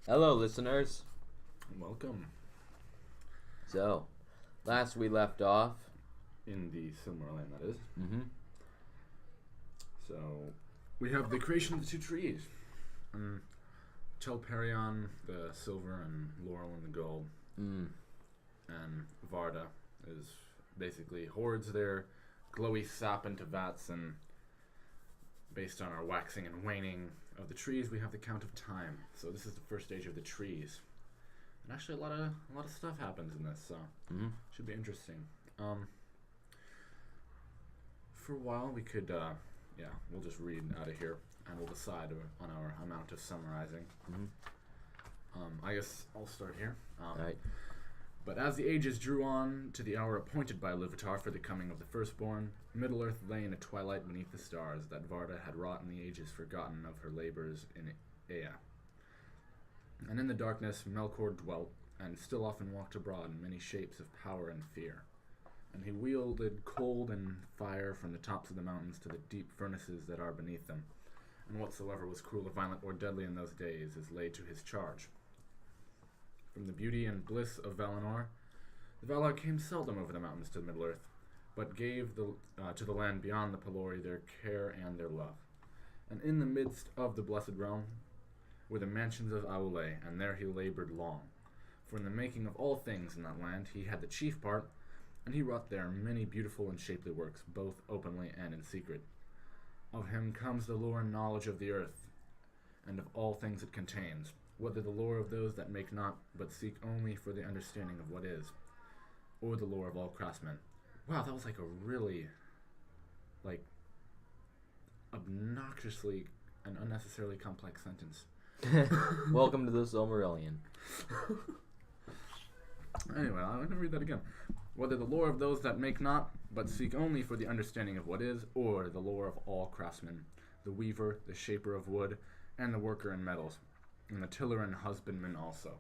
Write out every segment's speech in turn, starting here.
Hello, listeners. Welcome. So, last we left off. In the Simarillion, that is. Mm-hmm. So, we have the creation of the two trees. Telperion, the silver, and Laurel and the gold. And Varda is basically hoards their glowy sap into vats, and based on our waxing and waning of the trees, we have the count of time. So this is the first stage of the trees. And actually a lot of stuff happens in this, so should be interesting. For a while we could we'll just read out of here and we'll decide on our amount of summarizing. I guess I'll start here. Alright. But as the ages drew on to the hour appointed by Iluvatar for the coming of the firstborn, Middle-earth lay in a twilight beneath the stars that Varda had wrought in the ages forgotten of her labors in Ea. And in the darkness Melkor dwelt, and still often walked abroad in many shapes of power and fear. And he wielded cold and fire from the tops of the mountains to the deep furnaces that are beneath them. And whatsoever was cruel or violent or deadly in those days is laid to his charge. From the beauty and bliss of Valinor, the Valar came seldom over the mountains to Middle-earth, but gave to the land beyond the Pelori their care and their love. And in the midst of the blessed realm were the mansions of Aule, and there he labored long. For in the making of all things in that land he had the chief part, and he wrought there many beautiful and shapely works, both openly and in secret. Of him comes the lore and knowledge of the earth, and of all things it contains, whether the lore of those that make not, but seek only for the understanding of what is, or the lore of all craftsmen. Wow, that was like a really, obnoxiously and unnecessarily complex sentence. Welcome to the Simarillion. Anyway, I'm going to read that again. Whether the lore of those that make not, but seek only for the understanding of what is, or the lore of all craftsmen, the weaver, the shaper of wood, and the worker in metals, and the tiller and husbandman also.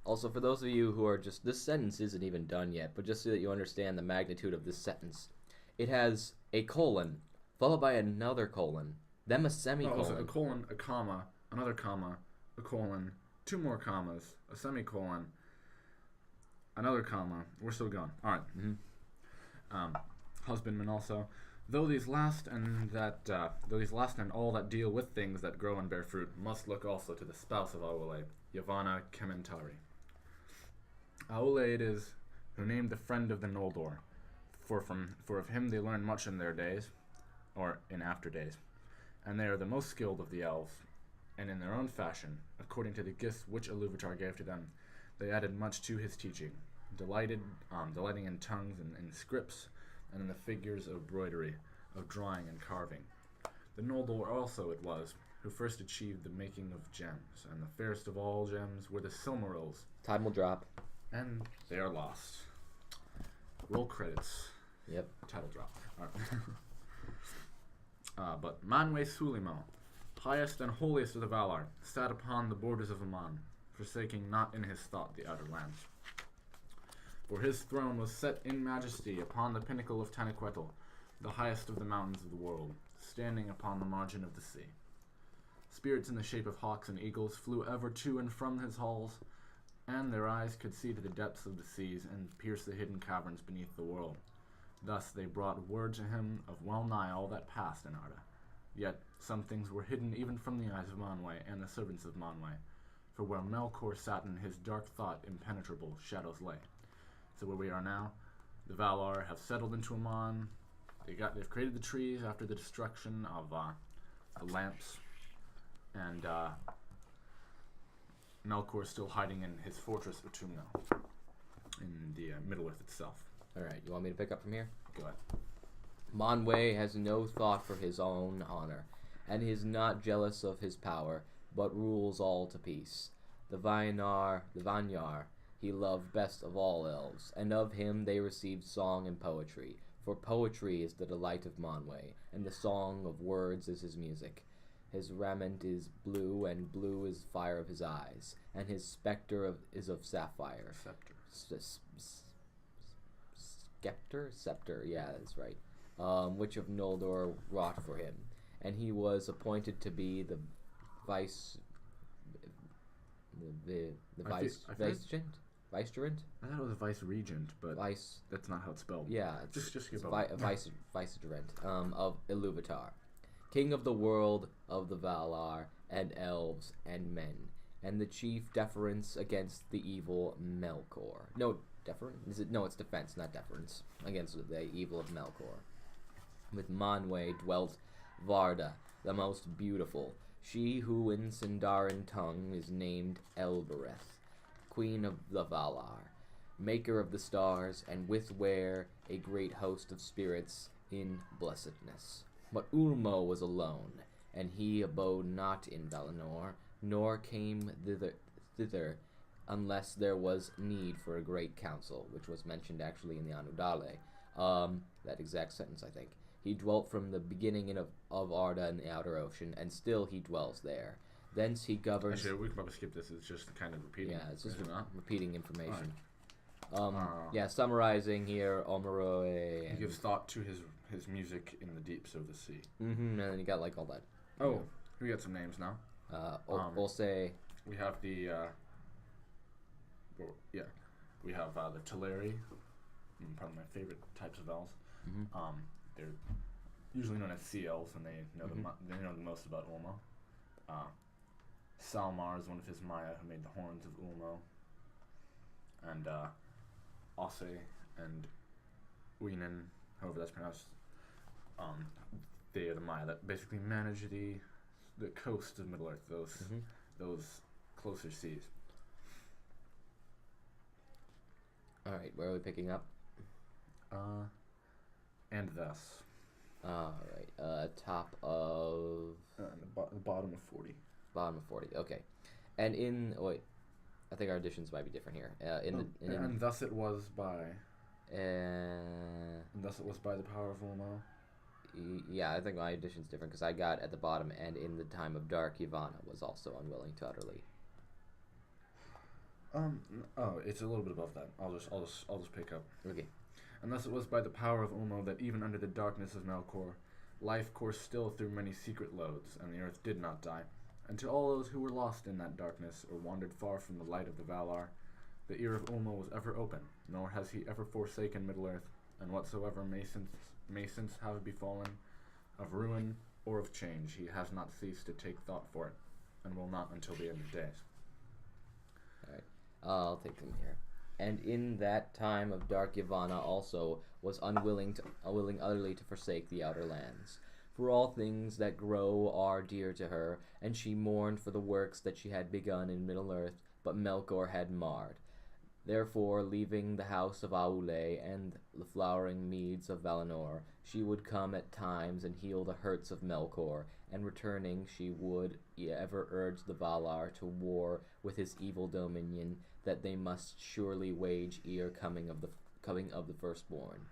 Also, for those of you who are just... This sentence isn't even done yet, but just so that you understand the magnitude of this sentence. It has a colon, followed by another colon, then a semicolon. Also a colon, a comma, another comma, a colon, two more commas, a semicolon, another comma. We're still going. All right. Husbandman also. Though these last and all that deal with things that grow and bear fruit must look also to the spouse of Aule, Yvanna Kementari. Aule it is who named the friend of the Noldor, for of him they learn much in their days, or in after days, and they are the most skilled of the elves, and in their own fashion, according to the gifts which Iluvatar gave to them, they added much to his teaching, delighting in tongues and in scripts, and in the figures of broidery, of drawing and carving. The Noldor also it was, who first achieved the making of gems, and the fairest of all gems were the Silmarils. Time will drop. And they are lost. Roll credits. Yep. Title drop. All right. But Manwe Sulimo, highest and holiest of the Valar, sat upon the borders of Aman, forsaking not in his thought the outer lands. For his throne was set in majesty upon the pinnacle of Taniquetil, the highest of the mountains of the world, standing upon the margin of the sea. Spirits in the shape of hawks and eagles flew ever to and from his halls, and their eyes could see to the depths of the seas and pierce the hidden caverns beneath the world. Thus they brought word to him of well nigh all that passed in Arda. Yet some things were hidden even from the eyes of Manwe and the servants of Manwe, for where Melkor sat in his dark thought impenetrable shadows lay. So where we are now, the Valar have settled into Aman. They've created the trees after the destruction of the lamps, and Melkor is still hiding in his fortress Utumno, in the Middle-earth itself. Alright, you want me to pick up from here? Go ahead. Manwe has no thought for his own honor, and he is not jealous of his power, but rules all to peace. The Vanyar, he loved best of all elves, and of him they received song and poetry, for poetry is the delight of Manwe, and the song of words is his music. His raiment is blue, and blue is fire of his eyes, and his spectre is of sapphire. Scepter, yeah, that's right. Which of Noldor wrought for him, and he was appointed to be the vice, the I vice, feel- I feel- vicegerent, I thought it was a vice regent, but vice. that's not how it's spelled. Yeah, Just it's skip over. vicegerent of Iluvatar, king of the world of the Valar and elves and men, and the chief deference against the evil Melkor. No, deference? Is it? No, it's defense, not deference, against the evil of Melkor. With Manwë dwelt Varda, the most beautiful, she who in Sindarin tongue is named Elbereth, queen of the Valar, maker of the stars, and with where a great host of spirits in blessedness. But Ulmo was alone, and he abode not in Valinor, nor came thither unless there was need for a great council, which was mentioned actually in the Anudale. That exact sentence, I think. He dwelt from the beginning of Arda in the outer ocean, and still he dwells there. Thence he governs... Actually, we can probably skip this. It's just kind of repeating. Yeah, it's just is it not? repeating information. Right. Yeah, summarizing here, Omeroe... He gives thought to his music in the deeps of the sea. Mm-hmm, and then you got like all that. Oh, we got some names now. Olse... We have the... we have the Teleri, probably my favorite types of elves. Mm-hmm. They're usually known as sea elves, and they know they know the most about Ulmo. Salmar is one of his Maya who made the horns of Ulmo, and Ose and Uinen, however that's pronounced. They are the Maya that basically manage the coast of Middle Earth, those closer seas. All right, where are we picking up? And thus. All right, top of... The bottom of 40. Bottom of 40, okay. And in... wait, I think our additions might be different here. And thus it was by... And thus it was by the power of Ulmo. Yeah, I think my addition's different, because I got at the bottom, and in the time of dark, Yvanna was also unwilling to utterly... Oh, it's a little bit above that. I'll just pick up. Okay. And thus it was by the power of Ulmo that even under the darkness of Melkor, life coursed still through many secret lodes, and the earth did not die. And to all those who were lost in that darkness, or wandered far from the light of the Valar, the ear of Ulmo was ever open, nor has he ever forsaken Middle-earth, and whatsoever may since have befallen, of ruin or of change, he has not ceased to take thought for it, and will not until the end of days. Alright, I'll take them here. And in that time of dark, Yvanna also was unwilling utterly to forsake the outer lands. For all things that grow are dear to her, and she mourned for the works that she had begun in Middle-earth, but Melkor had marred. Therefore, leaving the house of Aule and the flowering meads of Valinor, she would come at times and heal the hurts of Melkor, and returning she would ever urge the Valar to war with his evil dominion, that they must surely wage ere coming of the firstborn.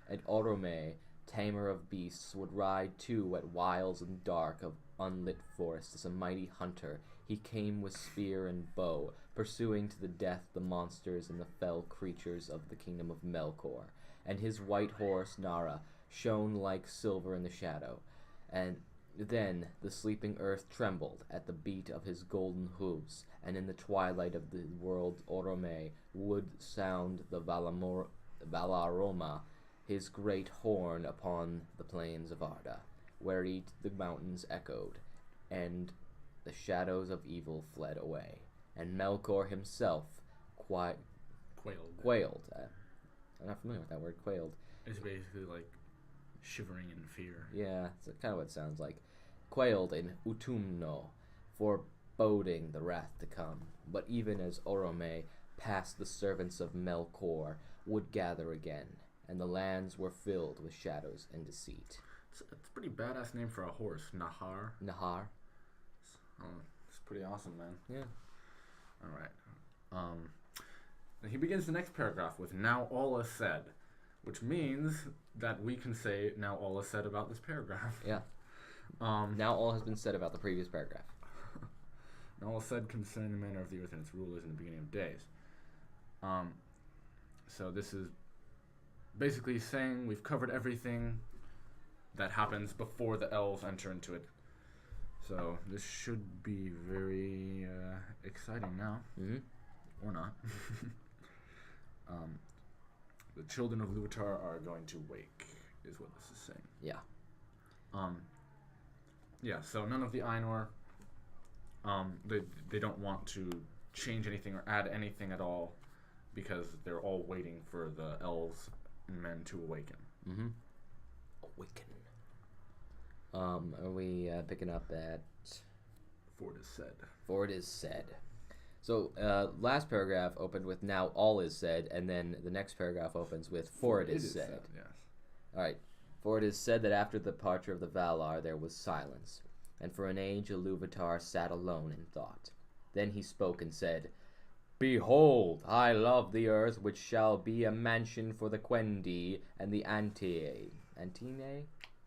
And Orome, tamer of beasts, would ride too at wilds and dark of unlit forests as a mighty hunter. He came with spear and bow, pursuing to the death the monsters and the fell creatures of the kingdom of Melkor. And his white horse, Nara, shone like silver in the shadow. And then the sleeping earth trembled at the beat of his golden hooves, and in the twilight of the world Orome would sound the Valaroma, his great horn upon the plains of Arda, where the mountains echoed, and the shadows of evil fled away, and Melkor himself quailed. I'm not familiar with that word, quailed. It's basically like shivering in fear. Yeah, it's kind of what it sounds like. Quailed in Utumno, foreboding the wrath to come. But even as Orome passed, the servants of Melkor would gather again, and the lands were filled with shadows and deceit. It's a pretty badass name for a horse, Nahar. Nahar. Oh, it's pretty awesome, man. Yeah. All right. He begins the next paragraph with "Now all is said," which means that we can say "Now all is said" about this paragraph. Yeah. Now all has been said about the previous paragraph. Now all is said concerning the manner of the earth and its rulers in the beginning of days. So this is basically saying we've covered everything that happens before the elves enter into it. So this should be very exciting now, or not. The children of Luvatar are going to wake, is what this is saying. Yeah. Yeah. So none of the Ainur. They don't want to change anything or add anything at all, because they're all waiting for the elves and men to awaken. Awaken. Are we picking up at? For it is said. For it is said. So, last paragraph opened with "now all is said," and then the next paragraph opens with "for it is said." Yes. All right. For it is said that after the departure of the Valar there was silence, and for an age Iluvatar sat alone in thought. Then he spoke and said, "Behold, I love the earth, which shall be a mansion for the Quendi and the Antini.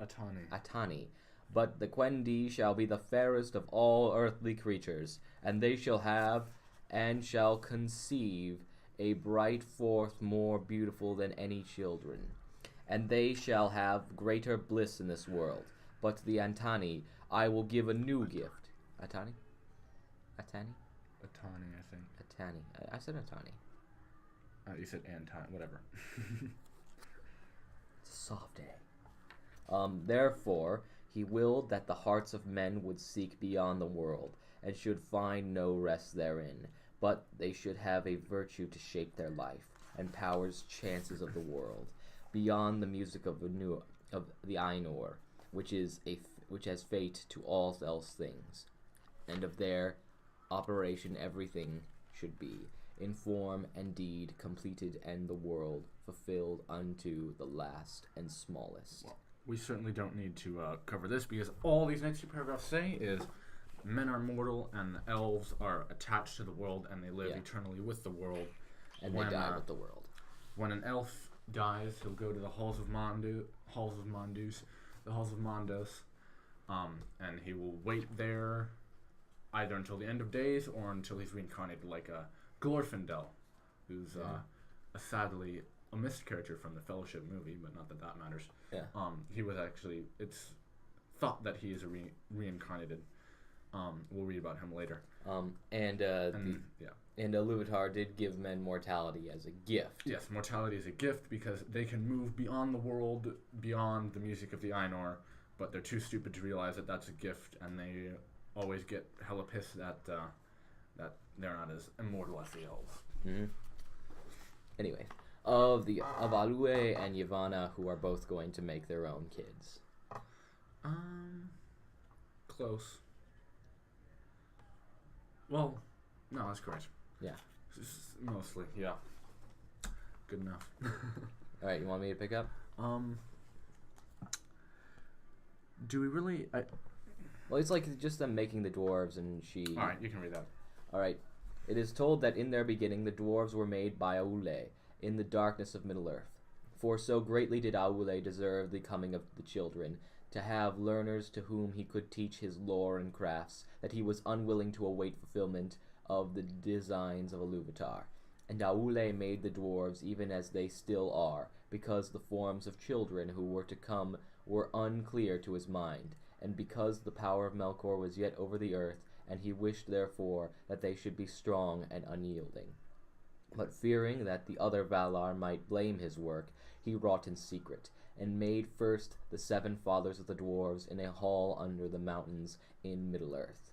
Atani. But the Quendi shall be the fairest of all earthly creatures, and they shall have and shall conceive a bright forth more beautiful than any children. And they shall have greater bliss in this world. But to the Antani I will give a new gift." Atani? Atani, I think. Atani. I said Atani. You said Antani, whatever. It's a soft A. Therefore, he willed that the hearts of men would seek beyond the world, and should find no rest therein, but they should have a virtue to shape their life, and powers chances of the world, beyond the music of the Ainur, which has fate to all else things, and of their operation everything should be, in form and deed completed, and the world fulfilled unto the last and smallest. Well, we certainly don't need to cover this, because all these next two paragraphs say is men are mortal and the elves are attached to the world, and they live eternally with the world. And they die with the world. When an elf dies, he'll go to the halls of Mondos, and he will wait there either until the end of days or until he's reincarnated, like a Glorfindel, who's sadly a missed character from the Fellowship movie, but not that that matters. Yeah. He was actually, it's thought that he is a reincarnated. We'll read about him later. And Iluvatar did give men mortality as a gift. Yes, mortality is a gift because they can move beyond the world, beyond the music of the Ainur, but they're too stupid to realize that that's a gift, and they always get hella pissed that they're not as immortal as the elves. Mm-hmm. Anyway, of Alue and Yvanna, who are both going to make their own kids. Close. Well, no, that's correct. Yeah. Mostly, yeah. Good enough. All right, you want me to pick up? Do we really? Well, it's like just them making the dwarves, and she. All right, you can read that. All right. It is told that in their beginning the dwarves were made by Aule in the darkness of Middle-earth. For so greatly did Aule deserve the coming of the children, to have learners to whom he could teach his lore and crafts, that he was unwilling to await fulfillment of the designs of Iluvatar. And Aule made the dwarves even as they still are, because the forms of children who were to come were unclear to his mind, and because the power of Melkor was yet over the earth, and he wished therefore that they should be strong and unyielding. But fearing that the other Valar might blame his work, he wrought in secret, and made first the 7 fathers of the dwarves in a hall under the mountains in Middle-earth.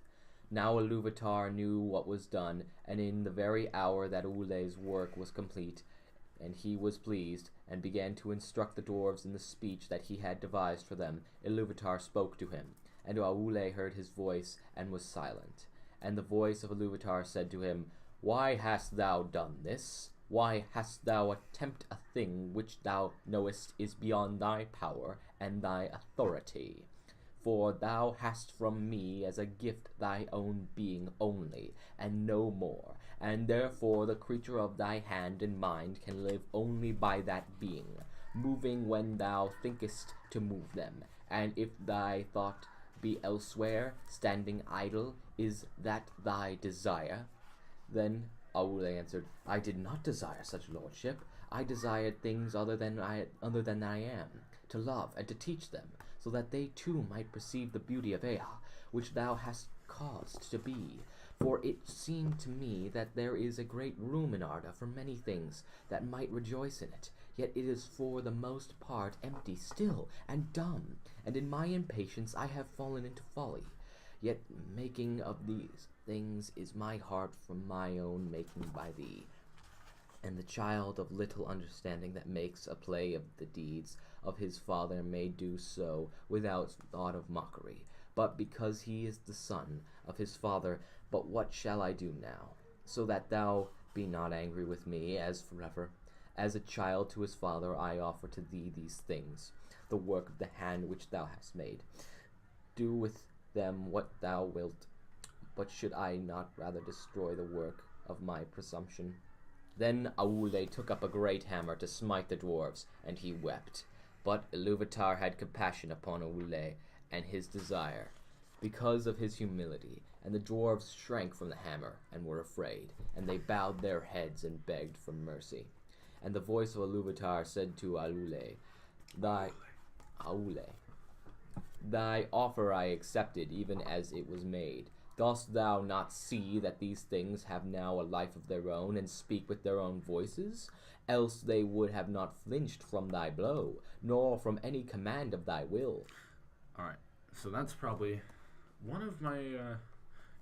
Now Iluvatar knew what was done, and in the very hour that Ule's work was complete, and he was pleased, and began to instruct the dwarves in the speech that he had devised for them, Iluvatar spoke to him, and Aule heard his voice, and was silent. And the voice of Iluvatar said to him, "Why hast thou done this? Why hast thou attempted a thing which thou knowest is beyond thy power and thy authority? For thou hast from me as a gift thy own being only, and no more, and therefore the creature of thy hand and mind can live only by that being, moving when thou thinkest to move them, and if thy thought be elsewhere, standing idle, is that thy desire?" Then Aule answered, "I did not desire such lordship. I desired things other than I am, to love and to teach them. so that they too might perceive the beauty of Ea, which thou hast caused to be. For it seemed to me that there is a great room in Arda for many things that might rejoice in it, yet it is for the most part empty still and dumb, and in my impatience I have fallen into folly. Yet making of these things is my heart from my own making by thee. And the child of little understanding that makes a play of the deeds of his father may do so without thought of mockery, but because he is the son of his father. But what shall I do now, so that thou be not angry with me as forever? As a child to his father I offer to thee these things, the work of the hand which thou hast made. Do with them what thou wilt, but should I not rather destroy the work of my presumption? Then Aule took up a great hammer to smite the dwarves, and he wept. But Iluvatar had compassion upon Aule and his desire, because of his humility, and the dwarves shrank from the hammer and were afraid, and they bowed their heads and begged for mercy. And the voice of Iluvatar said to Aule, Thy offer I accepted, even as it was made. Dost thou not see that these things have now a life of their own, and speak with their own voices? Else they would have not flinched from thy blow, nor from any command of thy will. Alright, so that's probably one of my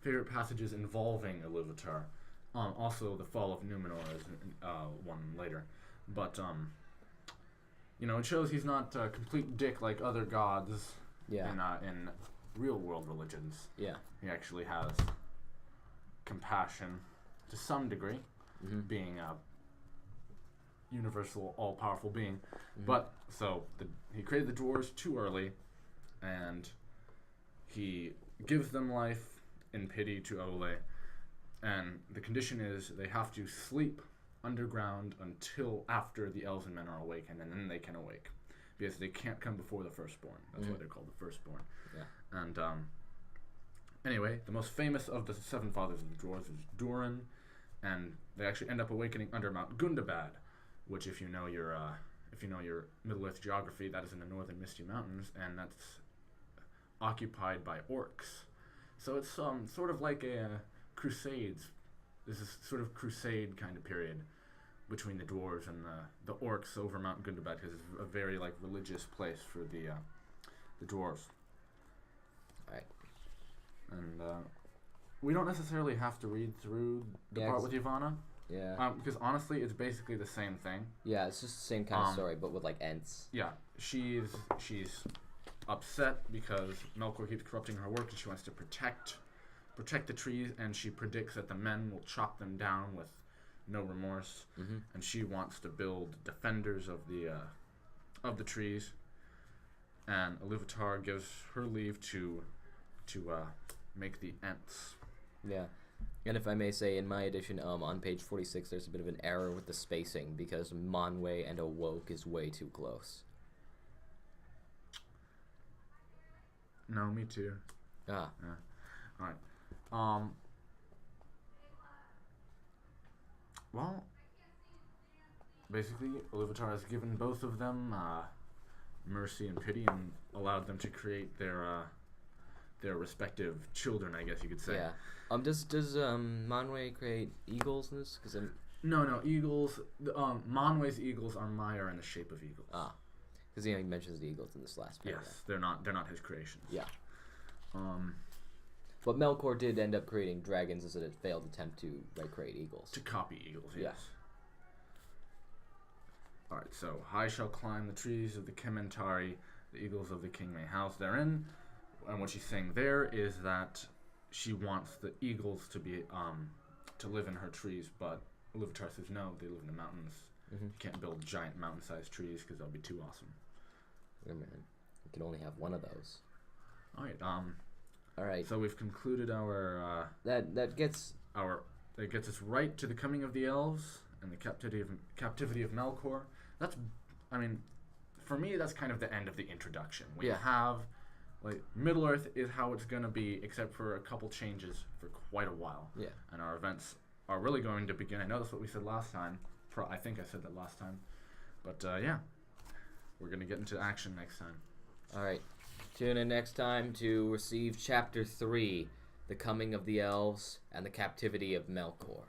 favorite passages involving Iluvatar. Also, the fall of Numenor is one later. But, it shows he's not a complete dick like other gods in real-world religions. Yeah. He actually has compassion to some degree, being a universal, all-powerful being. But, so, he created the dwarves too early, and he gives them life in pity to Aule, and the condition is they have to sleep underground until after the elves and men are awakened, and then they can awake, because they can't come before the firstborn. That's why they're called the firstborn. Yeah. And anyway, the most famous of the seven fathers of the dwarves is Durin, and they actually end up awakening under Mount Gundabad, which, if you know your Middle-earth geography, that is in the northern Misty Mountains, and that's occupied by orcs. So it's sort of like a crusades. This is sort of crusade kind of period between the dwarves and the orcs over Mount Gundabad, because it's a very religious place for the dwarves. Right. And we don't necessarily have to read through the part with Yvanna. Yeah. Because honestly, it's basically the same thing. Yeah, it's just the same kind of story, but with ents. Yeah, she's upset because Melkor keeps corrupting her work, and she wants to protect the trees, and she predicts that the men will chop them down with no remorse, and she wants to build defenders of the trees. And Iluvatar gives her leave to make the ents. Yeah. And if I may say, in my edition, on page 46, there's a bit of an error with the spacing, because Manwe and Awoke is way too close. No, me too. Ah. Yeah. Alright. Well, basically, Iluvatar has given both of them mercy and pity, and allowed them to create their respective children, I guess you could say. Yeah. Does Manwe create eagles in this? No, eagles. Manwe's eagles are Maiar in the shape of eagles. Ah, because he mentions the eagles in this last paragraph. Yes, they're not his creations. Yeah. But Melkor did end up creating dragons as a failed attempt to recreate eagles. To copy eagles, yes. Yeah. Alright, so I shall climb the trees of the Kementari, the eagles of the king may house therein. And what she's saying there is that she wants the eagles to be to live in her trees, but Iluvatar says no, they live in the mountains. You can't build giant mountain-sized trees because that'll be too awesome. Yeah, man. You can only have one of those. Alright, so we've concluded our that gets us right to the coming of the elves and the captivity of Melkor. For me, that's kind of the end of the introduction. We have Middle-earth is how it's going to be, except for a couple changes for quite a while. Yeah. And our events are really going to begin. I know that's what we said last time. I think I said that last time. But, yeah. We're going to get into action next time. Alright. Tune in next time to receive Chapter 3, The Coming of the Elves and the Captivity of Melkor.